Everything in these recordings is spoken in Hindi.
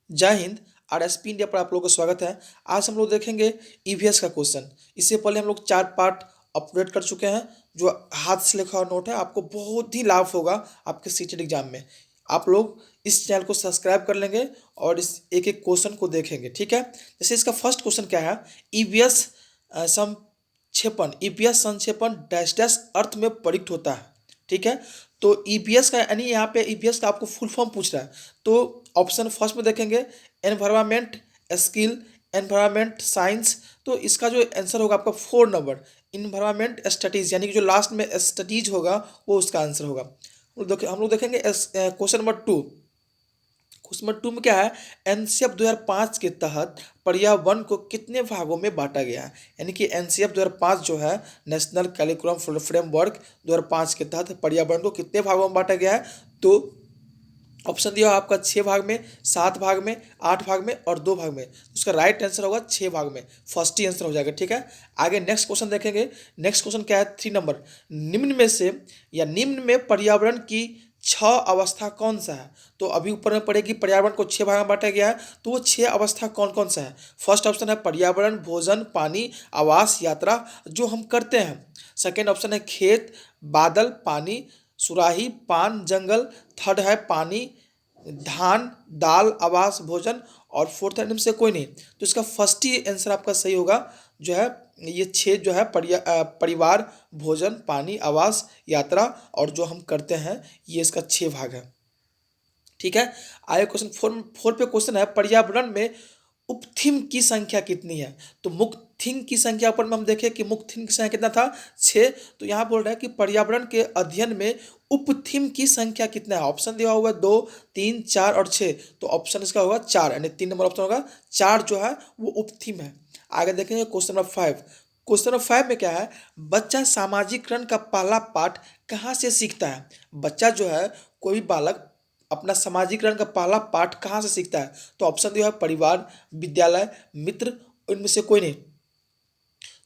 जय हिंद। आरएसपी इंडिया पर आप लोगों का स्वागत है। आज हम लोग देखेंगे ईवीएस का क्वेश्चन। इससे पहले हम लोग 4 पार्ट अपलोड कर चुके हैं। जो हाथ से लिखा हुआ नोट है, आपको बहुत ही लाभ होगा आपके सीटेट एग्जाम में। आप लोग इस चैनल को सब्सक्राइब कर लेंगे और इस एक एक क्वेश्चन को देखेंगे, ठीक है। जैसे इसका फर्स्ट क्वेश्चन क्या है, ईवीएस संक्षेपण, ईवीएस संक्षेपण डैश डैश अर्थ में प्रयुक्त होता है, ठीक है। तो ईवीएस का यानी यहाँ पे ईवीएस का आपको फुल फॉर्म पूछ रहा है। तो ऑप्शन फर्स्ट में देखेंगे एनवायरमेंट स्किल, एनवायरमेंट साइंस। तो इसका जो आंसर होगा आपका 4 नंबर, इन्वायरमेंट स्टडीज, यानी कि जो लास्ट में स्टडीज होगा वो उसका आंसर होगा। हम लोग देखेंगे क्वेश्चन नंबर 2। क्वेश्चन नंबर 2 में क्या है, एनसीएफ 2005 के तहत पर्यावरण को कितने भागों में बांटा गया है। यानी कि एनसीएफ 2005 जो है, नेशनल कैरिकुलम फ्रेमवर्क 2005 के तहत पर्यावरण को कितने भागों में बांटा गया है। तो ऑप्शन दिया आपका 6 भाग में, 7 भाग में, 8 भाग में और 2 भाग में। उसका राइट आंसर होगा 6 भाग में, फर्स्ट ही आंसर हो जाएगा, ठीक है। आगे नेक्स्ट क्वेश्चन देखेंगे। नेक्स्ट क्वेश्चन क्या है, 3 नंबर, निम्न में से या निम्न में पर्यावरण की 6 अवस्था कौन सा है। तो अभी ऊपर में पढ़ेगी पर्यावरण को 6 भाग में बांटा गया है, तो वो 6 अवस्था कौन कौन सा है। फर्स्ट ऑप्शन है पर्यावरण, भोजन, पानी, आवास, यात्रा जो हम करते हैं। सेकेंड ऑप्शन है खेत, बादल, पानी, सुराही, पान, जंगल। थर्ड है पानी, धान, दाल, आवास, भोजन। और फोर्थ आइटम से कोई नहीं। तो इसका फर्स्ट ही आंसर आपका सही होगा, जो है ये 6 जो है परिवार, भोजन, पानी, आवास, यात्रा और जो हम करते हैं, ये इसका 6 भाग है, ठीक है। आगे क्वेश्चन 4 पे क्वेश्चन है, पर्यावरण में उपथिम की संख्या कितनी है। तो मुक्त थिंग की संख्या पर में हम देखें कि मुक्त थिंग की संख्या कितना था, 6। तो यहाँ बोल रहा है कि पर्यावरण के अध्ययन में उपथिम की संख्या कितना है। ऑप्शन दिया हुआ है 2, 3, 4 और 6। तो ऑप्शन इसका होगा 4, यानी 3 नंबर ऑप्शन होगा 4 जो है वो उपथिम है। आगे देखेंगे क्वेश्चन नंबर 5। क्वेश्चन नंबर 5 में क्या है, बच्चा सामाजिकरण का पहला पाठ कहाँ से सीखता है। बच्चा जो है, कोई भी बालक अपना सामाजिकरण का पहला पाठ कहाँ से सीखता है। तो ऑप्शन दिया है परिवार, विद्यालय, मित्र, इनमें से कोई नहीं।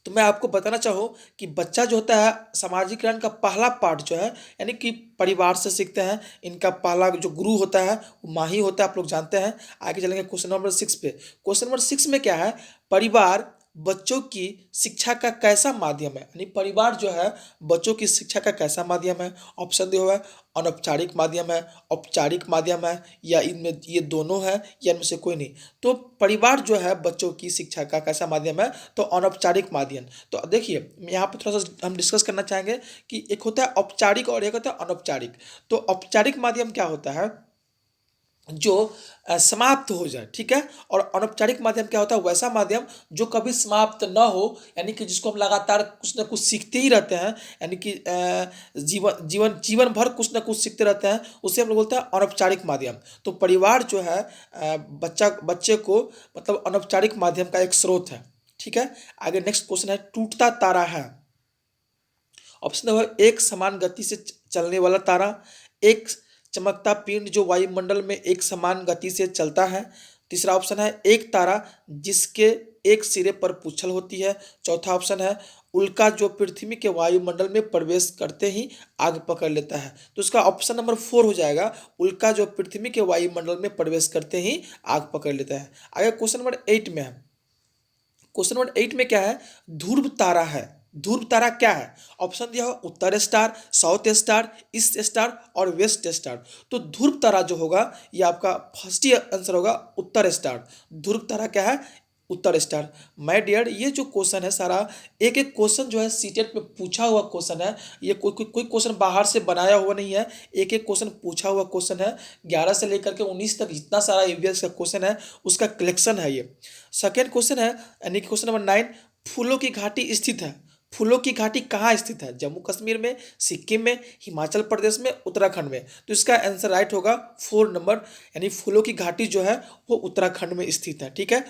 तो मैं आपको बताना चाहूँ कि बच्चा जो होता है सामाजिकरण का पहला पाठ जो है, यानी कि परिवार से सीखते हैं। इनका पहला जो गुरु होता है वो माँ ही होता है, आप लोग जानते हैं। आगे चलेंगे क्वेश्चन नंबर 6 पे। क्वेश्चन नंबर 6 में क्या है, परिवार बच्चों की शिक्षा का कैसा माध्यम है। यानी परिवार जो है बच्चों की शिक्षा का कैसा माध्यम है। ऑप्शन दिया हुआ है अनौपचारिक माध्यम है, औपचारिक माध्यम है, या इनमें ये दोनों है, या इनमें से कोई नहीं। तो परिवार जो है बच्चों की शिक्षा का कैसा माध्यम है, तो अनौपचारिक माध्यम। तो देखिए यहाँ पर थोड़ा सा हम डिस्कस करना चाहेंगे कि एक होता है औपचारिक और एक होता है अनौपचारिक। तो औपचारिक माध्यम क्या होता है, जो समाप्त हो जाए, ठीक है। और अनौपचारिक माध्यम क्या होता है, वैसा माध्यम जो कभी समाप्त न हो, यानी कि जिसको हम लगातार कुछ ना कुछ सीखते ही रहते हैं। यानी कि जीवन जीवन जीवन भर कुछ ना कुछ सीखते रहते हैं, उसे हम लोग बोलते हैं अनौपचारिक माध्यम। तो परिवार जो है बच्चे को मतलब अनौपचारिक माध्यम का एक स्रोत है, ठीक है। आगे नेक्स्ट क्वेश्चन है, टूटता तारा है। ऑप्शन नंबर 1 समान गति से चलने वाला तारा, एक चमकता पिंड जो वायुमंडल में एक समान गति से चलता है। तीसरा ऑप्शन है एक तारा जिसके एक सिरे पर पूंछल होती है। चौथा ऑप्शन है उल्का जो पृथ्वी के वायुमंडल में प्रवेश करते ही आग पकड़ लेता है। तो इसका ऑप्शन नंबर 4 हो जाएगा, उल्का जो पृथ्वी के वायुमंडल में प्रवेश करते ही आग पकड़ लेता है। आगे क्वेश्चन नंबर 8 में है। क्वेश्चन नंबर 8 में क्या है, ध्रुव तारा है। ध्रुव तारा क्या है। ऑप्शन दिया हो उत्तर star, south star, east star और वेस्ट स्टार। तो ध्रुव तारा जो होगा ये आपका फर्स्ट ही आंसर होगा, उत्तर स्टार। ध्रुव तारा क्या है, उत्तर स्टार। माय डियर, ये जो क्वेश्चन है सारा एक एक क्वेश्चन जो है सीटेट में पूछा हुआ क्वेश्चन है। ये कोई क्वेश्चन बाहर से बनाया हुआ नहीं है, एक एक क्वेश्चन पूछा हुआ क्वेश्चन है। 11 से लेकर के 19 तक जितना सारा ईवीएस का क्वेश्चन है उसका कलेक्शन है ये। सेकेंड क्वेश्चन है, यानी क्वेश्चन नंबर 9, फूलों की घाटी स्थित है। फूलों की घाटी कहाँ स्थित है, जम्मू कश्मीर में, सिक्किम में, हिमाचल प्रदेश में, उत्तराखंड में। तो इसका आंसर राइट होगा 4 नंबर, यानी फूलों की घाटी जो है वो उत्तराखंड में स्थित है, ठीक है।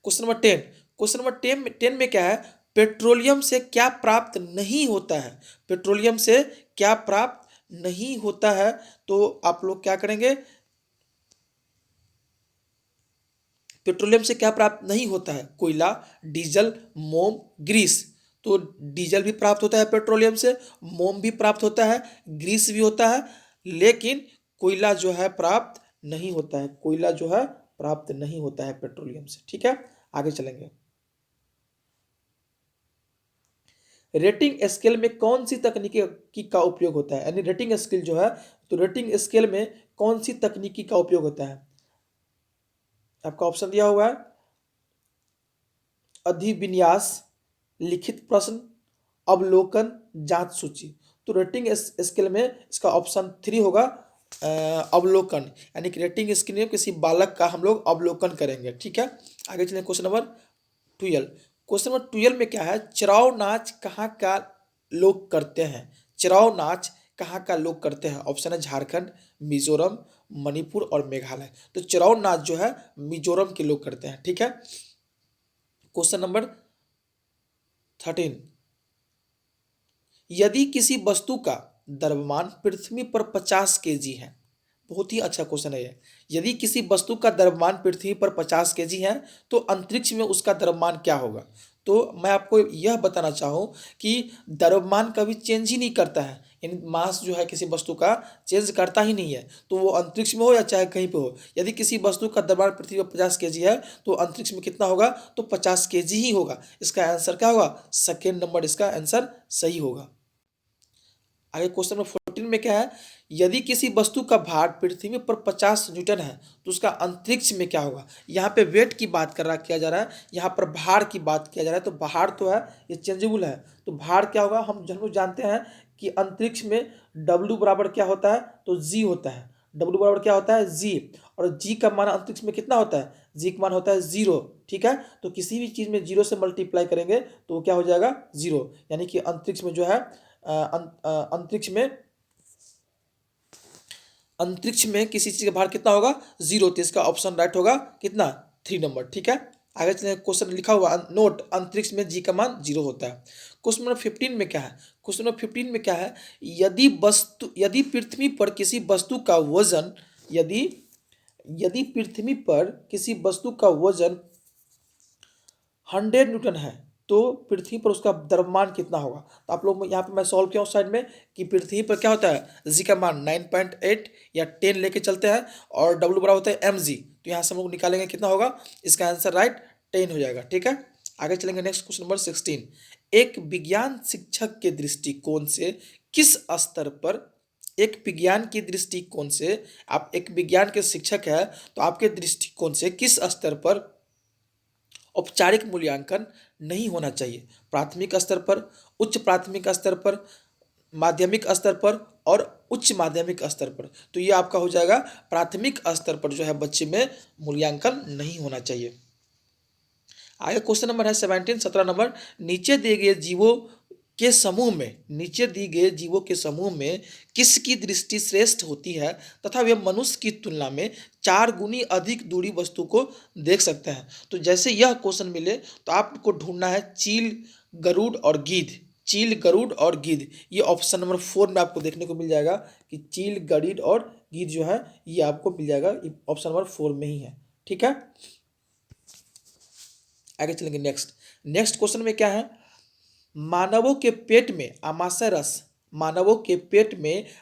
Question number 10। क्वेश्चन नंबर 10 में क्या है, पेट्रोलियम से क्या प्राप्त नहीं होता है। पेट्रोलियम से क्या प्राप्त नहीं होता है। तो आप लोग क्या करेंगे, पेट्रोलियम से क्या प्राप्त नहीं होता है, कोयला, डीजल, मोम, ग्रीस। तो डीजल भी प्राप्त होता है पेट्रोलियम से, मोम भी प्राप्त होता है, ग्रीस भी होता है, लेकिन कोयला जो है प्राप्त नहीं होता है, कोयला जो है प्राप्त नहीं होता है पेट्रोलियम से। ठीक है, आगे चलेंगे। रेटिंग स्केल में कौन सी तकनीकी का उपयोग होता है, यानी रेटिंग स्केल जो है, तो रेटिंग स्केल में कौन सी तकनीकी का उपयोग होता है? आपका ऑप्शन दिया हुआ है अधिविन्यास, लिखित प्रश्न, अवलोकन, जांच सूची। तो रेटिंग स्केल में इसका ऑप्शन 3 होगा, अवलोकन, यानी कि रेटिंग स्केल में किसी बालक का हम लोग अवलोकन करेंगे। ठीक है, आगे चलें क्वेश्चन नंबर 12। क्वेश्चन नंबर 12 में क्या है, चराव नाच कहाँ का लोग करते हैं? चराव नाच कहाँ का लोग करते हैं? ऑप्शन है झारखंड, मिजोरम, मणिपुर और मेघालय। तो चराव नाच जो है मिजोरम के लोग करते हैं। ठीक है, क्वेश्चन नंबर 13। यदि किसी वस्तु का द्रव्यमान पृथ्वी पर 50 केजी है, बहुत ही अच्छा क्वेश्चन है ये। यदि किसी वस्तु का द्रव्यमान पृथ्वी पर 50 केजी है तो अंतरिक्ष में उसका द्रव्यमान क्या होगा? तो मैं आपको यह बताना चाहूँ कि द्रव्यमान कभी चेंज ही नहीं करता है, यानी मास जो है किसी वस्तु का चेंज करता ही नहीं है, तो वो अंतरिक्ष में हो या चाहे कहीं पे हो। यदि किसी वस्तु का द्रव्यमान पृथ्वी पर 50 केजी है तो अंतरिक्ष में कितना होगा? तो 50 केजी ही होगा। इसका आंसर क्या होगा? सेकेंड नंबर इसका आंसर सही होगा। आगे क्वेश्चन नंबर 14 में क्या है, यदि किसी वस्तु का भार पृथ्वी पर 50 न्यूटन है तो उसका अंतरिक्ष में क्या होगा? यहाँ पे वेट की बात किया जा रहा है, यहाँ पर भार की बात किया जा रहा है। तो भार तो है ये चेंजेबल है, तो भार क्या होगा? हम लोग जानते हैं कि अंतरिक्ष में W बराबर क्या होता है? तो G होता है। W बराबर क्या होता है? G। और G का मान अंतरिक्ष में कितना होता है? G का मान होता है 0। ठीक है, तो किसी भी चीज़ में 0 से मल्टीप्लाई करेंगे तो क्या हो जाएगा? 0। यानी कि अंतरिक्ष में जो है अंतरिक्ष में किसी चीज का भार कितना होगा? 0। तो इसका ऑप्शन राइट होगा कितना? 3 नंबर। ठीक है, आगे चले। क्वेश्चन लिखा हुआ नोट, अंतरिक्ष में जी का मान 0 होता है। क्वेश्चन नंबर 15 में क्या है? क्वेश्चन नंबर 15 में क्या है, यदि पृथ्वी पर किसी वस्तु का वजन यदि यदि पृथ्वी पर किसी वस्तु का वजन 100 न्यूटन है तो पृथ्वी पर उसका द्रव्यमान कितना होगा? तो आप लोग यहाँ पे मैं सॉल्व किया हूँ साइड में कि पृथ्वी पर क्या होता है? जी का मान 9.8 या 10 लेके चलते हैं और डब्ल्यू बराबर होता है mg। तो यहाँ से हम लोग निकालेंगे कितना होगा? इसका आंसर राइट 10 हो जाएगा। ठीक है, आगे चलेंगे। Next question number 16। एक विज्ञान शिक्षक के दृष्टिकोण से किस स्तर पर एक विज्ञान की दृष्टिकोण से आप एक विज्ञान के शिक्षक है तो आपके दृष्टिकोण से किस स्तर पर औपचारिक मूल्यांकन नहीं होना चाहिए? प्राथमिक स्तर पर, उच्च प्राथमिक स्तर पर, माध्यमिक स्तर पर और उच्च माध्यमिक स्तर पर। तो ये आपका हो जाएगा प्राथमिक स्तर पर जो है बच्चे में मूल्यांकन नहीं होना चाहिए। आगे क्वेश्चन नंबर है 17 नंबर। नीचे दिए गए जीवों के समूह में किसकी दृष्टि श्रेष्ठ होती है तथा वे मनुष्य की तुलना में 4 गुनी अधिक दूरी वस्तु को देख सकते हैं? तो जैसे यह क्वेश्चन मिले तो आपको ढूंढना है चील, गरुड़ और गिद्ध। चील, गरुड़ और गिद्ध, ये ऑप्शन नंबर 4 में आपको देखने को मिल जाएगा कि चील, गरुड़ और गिद्ध जो है ये आपको मिल जाएगा, ऑप्शन नंबर 4 में ही है। ठीक है, आगे चलेंगे। नेक्स्ट क्वेश्चन में क्या है, मानवों के पेट में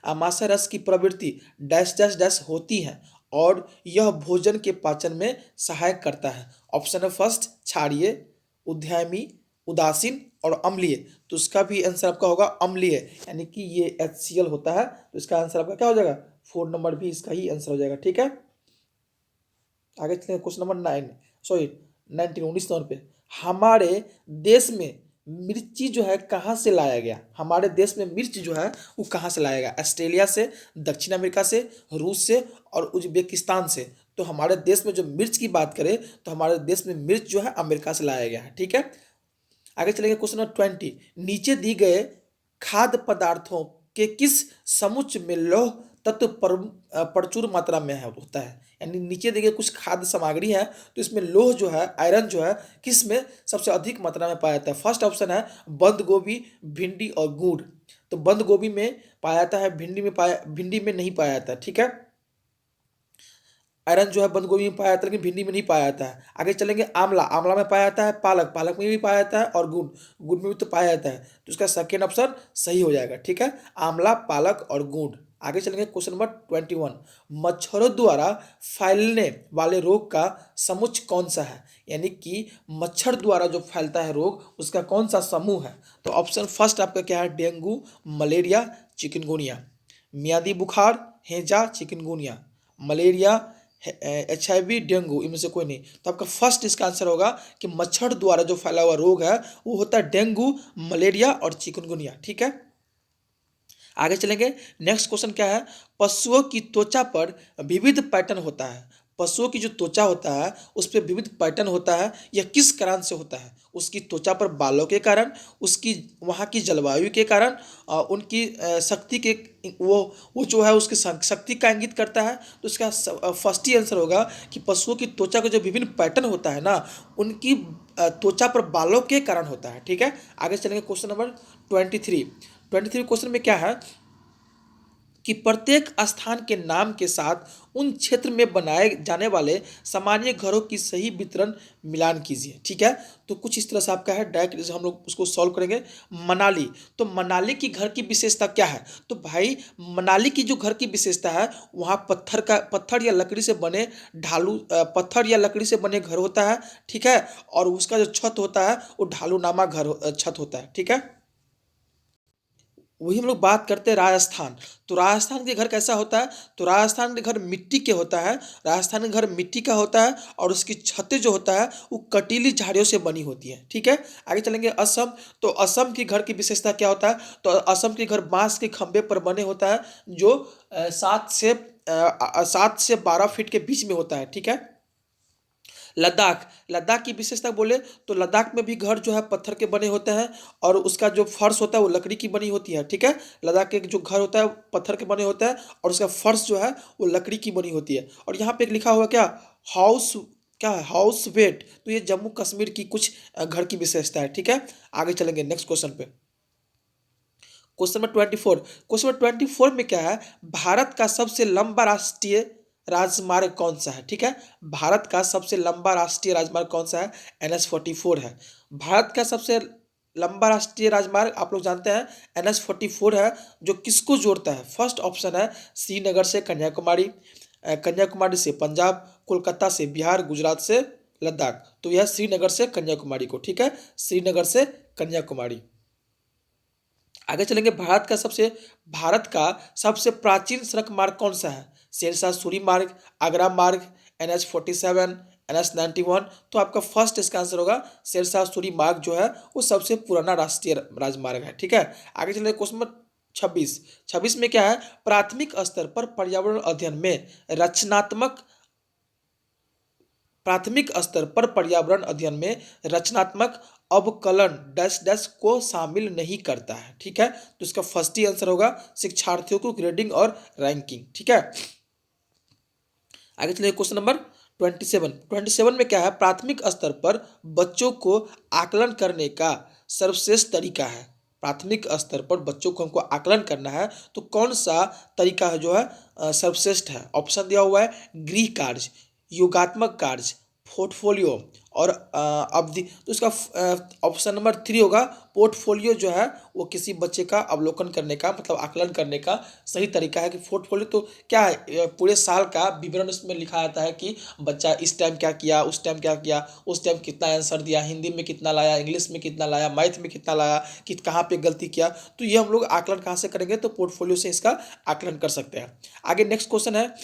आमाशय रस की प्रवृत्ति डैश डैश डैश होती है और यह भोजन के पाचन में सहायक करता है। ऑप्शन है फर्स्ट क्षारीय, उद्यमी, उदासीन और अम्लीय। तो इसका भी आंसर आपका होगा अम्लीय, यानी कि ये HCl होता है। तो इसका आंसर आपका क्या हो जाएगा? 4 नंबर भी इसका ही आंसर हो जाएगा। ठीक है, आगे चलेंगे क्वेश्चन नंबर 19 नंबर पे। हमारे देश में मिर्ची जो है कहाँ से लाया गया? हमारे देश में मिर्च जो है वो कहाँ से लाया गया? ऑस्ट्रेलिया से, दक्षिण अमेरिका से, रूस से और उज्बेकिस्तान से। तो हमारे देश में जो मिर्च की बात करें तो हमारे देश में मिर्च जो है अमेरिका से लाया गया है। ठीक है, आगे चलेंगे क्वेश्चन नंबर 20। नीचे दी गए खाद्य पदार्थों के किस समुच्चय में लौह तत्व प्रचुर मात्रा में होता है? यानी नीचे देखिए कुछ खाद्य सामग्री है तो इसमें लोह जो है, आयरन जो है, किस में सबसे अधिक मात्रा में पाया जाता है? फर्स्ट ऑप्शन है बंद गोभी, भिंडी और गुड़। तो बंद गोभी में पाया जाता है, भिंडी में नहीं पाया जाता है। ठीक है, आयरन जो है बंद गोभी में पाया जाता है लेकिन भिंडी में नहीं पाया जाता है। आगे चलेंगे, आंवला में पाया जाता है, पालक में भी पाया जाता है और गुड़ में भी तो पाया जाता है। तो इसका सेकेंड ऑप्शन सही हो जाएगा। ठीक है, आंवला, पालक और गुड़। आगे चलेंगे क्वेश्चन नंबर 21। मच्छरों द्वारा फैलने वाले रोग का समुच्चय कौन सा है? यानी कि मच्छर द्वारा जो फैलता है रोग उसका कौन सा समूह है? तो ऑप्शन फर्स्ट आपका क्या है? Dengue, malaria, chikungunya. मियादी बुखार, हैजा, चिकनगुनिया, मलेरिया, HIV, डेंगू, इनमें से कोई नहीं। तो आपका फर्स्ट इसका आंसर होगा कि मच्छर द्वारा जो फैला हुआ रोग है वो होता है डेंगू, मलेरिया और चिकनगुनिया। ठीक है, आगे चलेंगे। नेक्स्ट क्वेश्चन क्या है? पशुओं की त्वचा पर विविध पैटर्न होता है। पशुओं की जो त्वचा होता है उस पर विविध पैटर्न होता है, यह किस कारण से होता है? उसकी त्वचा पर बालों के कारण, उसकी वहाँ की जलवायु के कारण, उनकी शक्ति के, वो जो है उसकी शक्ति का इंगित करता है। तो इसका फर्स्ट ही आंसर होगा कि पशुओं की त्वचा का जो विभिन्न पैटर्न होता है ना, उनकी त्वचा पर बालों के कारण होता है। ठीक है, आगे चलेंगे क्वेश्चन नंबर 23 क्वेश्चन में क्या है कि प्रत्येक स्थान के नाम के साथ उन क्षेत्र में बनाए जाने वाले सामान्य घरों की सही वितरण मिलान कीजिए। ठीक है, तो कुछ इस तरह से आपका है, डायरेक्ट हम लोग उसको सॉल्व करेंगे। मनाली, तो मनाली की घर की विशेषता क्या है? तो भाई मनाली की जो घर की विशेषता है वहाँ पत्थर या लकड़ी से बने ढालू पत्थर या लकड़ी से बने घर होता है। ठीक है, और उसका जो छत होता है वो ढालूनामा छत होता है। ठीक है, वही हम लोग बात करते हैं राजस्थान। तो राजस्थान के घर कैसा होता है? तो राजस्थान के घर मिट्टी के होता है। राजस्थान के घर मिट्टी का होता है और उसकी छतें जो होता है वो कटीली झाड़ियों से बनी होती है। ठीक है, आगे चलेंगे असम। तो असम की घर की विशेषता क्या होता है? तो असम के घर बांस के खंभे पर बने होता है जो 7 से 12 फीट के बीच में होता है। ठीक है, लद्दाख, लद्दाख की विशेषता बोले तो लद्दाख में भी घर जो है पत्थर के बने होते हैं और उसका जो फर्श होता है वो लकड़ी की बनी होती है। ठीक है, लद्दाख के जो घर होता है पत्थर के बने होते हैं और उसका फर्श जो है वो लकड़ी की बनी होती है। और यहाँ पे एक लिखा हुआ क्या, हाउस, क्या है? House weight. तो ये जम्मू कश्मीर की कुछ घर की विशेषता है। ठीक है, आगे चलेंगे नेक्स्ट क्वेश्चन पे। क्वेश्चन नंबर 24 में क्या है? भारत का सबसे लंबा राष्ट्रीय राजमार्ग कौन सा है? ठीक है, भारत का सबसे लंबा राष्ट्रीय राजमार्ग कौन सा है? NH44 है। भारत का सबसे लंबा राष्ट्रीय राजमार्ग आप लोग जानते हैं NH44 है, जो किसको जोड़ता है? फर्स्ट ऑप्शन है श्रीनगर से कन्याकुमारी, कन्याकुमारी से पंजाब, कोलकाता से बिहार, गुजरात से लद्दाख। तो यह श्रीनगर से कन्याकुमारी को, ठीक है, श्रीनगर से कन्याकुमारी। आगे चलेंगे। भारत का सबसे प्राचीन सड़क मार्ग कौन सा है? शेरशाह सूरी मार्ग, आगरा मार्ग, NH47, NH91। तो आपका फर्स्ट इसका आंसर होगा शेरशाह सूरी मार्ग जो है वो सबसे पुराना राष्ट्रीय राजमार्ग है। ठीक है, आगे चलेंगे क्वेश्चन नंबर 26 में क्या है? प्राथमिक स्तर पर पर्यावरण अध्ययन में रचनात्मक प्राथमिक स्तर पर पर्यावरण अध्ययन में रचनात्मक अवकलन डैश डैश को शामिल नहीं करता है। ठीक है, तो इसका फर्स्ट ही आंसर होगा शिक्षार्थियों को ग्रेडिंग और रैंकिंग। ठीक है, आगे चलिए क्वेश्चन नंबर 27 में क्या है? प्राथमिक स्तर पर बच्चों को आकलन करने का सर्वश्रेष्ठ तरीका है। प्राथमिक स्तर पर बच्चों को हमको आकलन करना है तो कौन सा तरीका है जो है सर्वश्रेष्ठ है? ऑप्शन दिया हुआ है गृह कार्य, योगात्मक कार्य, पोर्टफोलियो और अवधि। तो इसका ऑप्शन नंबर 3 होगा पोर्टफोलियो जो है वो किसी बच्चे का अवलोकन करने का मतलब आकलन करने का सही तरीका है। कि पोर्टफोलियो तो क्या है? पूरे साल का विवरण उसमें लिखा आता है कि बच्चा इस टाइम क्या किया, उस टाइम क्या किया, उस टाइम कितना आंसर दिया, हिंदी में कितना लाया, इंग्लिश में कितना लाया, मैथ में कितना लाया, कि कहाँ पे गलती किया। तो ये हम लोग आकलन कहाँ से करेंगे? तो पोर्टफोलियो से इसका आकलन कर सकते हैं। आगे नेक्स्ट क्वेश्चन है,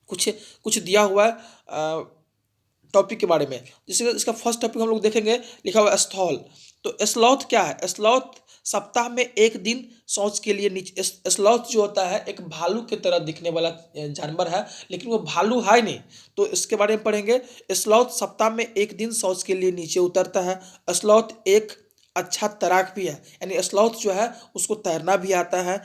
कुछ कुछ दिया हुआ है टॉपिक के बारे में। जैसे इसका फर्स्ट टॉपिक हम लोग देखेंगे, लिखा हुआ है स्थौल। तो स्लॉथ क्या है? स्लॉथ सप्ताह में एक दिन शौच के लिए नीचे, स्लॉथ जो होता है एक भालू की तरह दिखने वाला जानवर है, लेकिन वो भालू है नहीं। तो इसके बारे में पढ़ेंगे। स्लॉथ सप्ताह में एक दिन शौच के लिए नीचे उतरता है। स्लॉथ एक अच्छा तैराक भी है, यानी स्लॉथ जो है उसको तैरना भी आता है।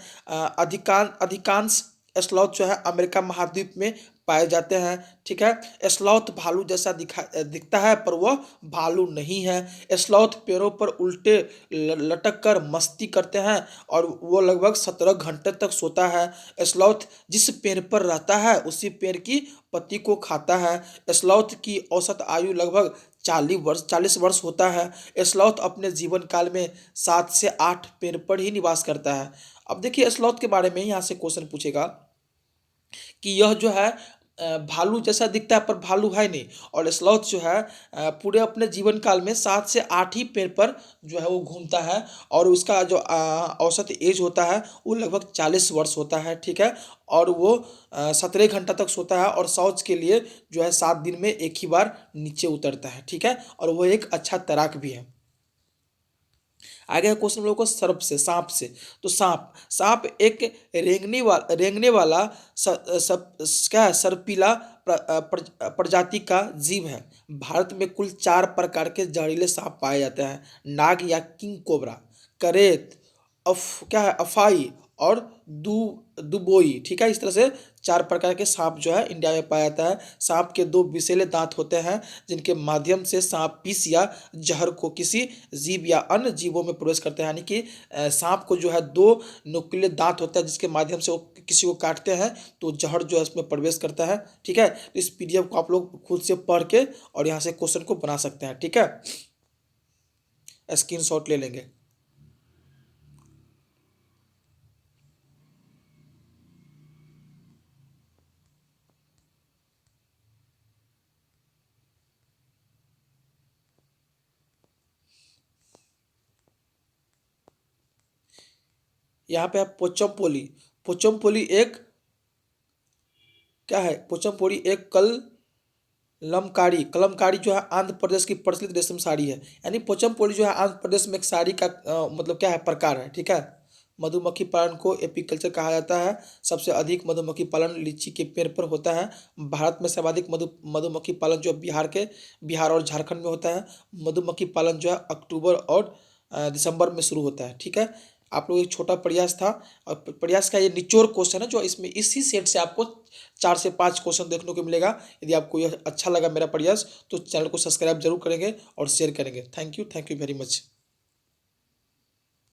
अधिकांश स्लॉथ जो है अमेरिका महाद्वीप में पाए जाते हैं। ठीक है, स्लॉथ भालू जैसा दिखता है पर वह भालू नहीं है। स्लॉथ पैरों पर उल्टे लटक कर मस्ती करते हैं और वो लगभग 17 घंटे तक सोता है। स्लॉथ जिस पेड़ पर रहता है उसी पेड़ की पत्ती को खाता है। स्लॉथ की औसत आयु लगभग 40 वर्ष होता है। स्लॉथ अपने जीवन काल में 7 से 8 पेड़ पर ही निवास करता है। अब देखिए स्लॉथ के बारे में यहाँ से क्वेश्चन पूछेगा कि यह जो है भालू जैसा दिखता है पर भालू है नहीं। और स्लॉथ जो है पूरे अपने जीवन काल में 7 से 8 ही पेड़ पर जो है वो घूमता है। और उसका जो औसत एज होता है वो लगभग 40 वर्ष होता है, ठीक है। और वो 17 घंटा तक सोता है और शौच के लिए जो है 7 दिन में एक ही बार नीचे उतरता है, ठीक है। और वो एक अच्छा तैराक भी है। आगे का क्वेश्चन हम लोग को सर्प से, सांप से। तो सांप सांप एक रेंगने वाला क्या है, सर्पिला प्रजाति का जीव है। भारत में कुल 4 प्रकार के जहरीले सांप पाए जाते हैं। नाग या किंग कोबरा, करेत, क्या है, अफाई और दु दुबोई, ठीक है। इस तरह से 4 प्रकार के सांप जो है इंडिया में पाया जाता है। सांप के 2 विषैले दांत होते हैं जिनके माध्यम से सांप विष या जहर को किसी जीव या अन्य जीवों में प्रवेश करते हैं। यानी कि सांप को जो है 2 नुकीले दांत होता है जिसके माध्यम से वो किसी को काटते हैं तो जहर जो है उसमें प्रवेश करता है, ठीक है। तो इस पीडीएफ को आप लोग खुद से पढ़ के और यहाँ से क्वेश्चन को बना सकते हैं, ठीक है। स्क्रीनशॉट ले लेंगे। यहाँ पे है पोचमपोली। पोचमपोली एक क्या है, पोचमपोली एक कलमकारी जो है आंध्र प्रदेश की प्रचलित रेशम साड़ी है। यानी पोचमपोली जो है आंध्र प्रदेश में एक साड़ी का मतलब क्या है, प्रकार है, ठीक है। मधुमक्खी पालन को एपीकल्चर कहा जाता है। सबसे अधिक मधुमक्खी पालन लीची के पेड़ पर होता है। भारत में सर्वाधिक मधुमक्खी पालन जो बिहार और झारखंड में होता है। मधुमक्खी पालन जो है अक्टूबर और दिसंबर में शुरू होता है, ठीक है। आप लोग एक छोटा प्रयास था और प्रयास का ये निचोड़ क्वेश्चन है जो इसमें इसी सेट से आपको 4 से 5 क्वेश्चन देखने को मिलेगा। यदि आपको यह अच्छा लगा मेरा प्रयास तो चैनल को सब्सक्राइब जरूर करेंगे और शेयर करेंगे। Thank you very much.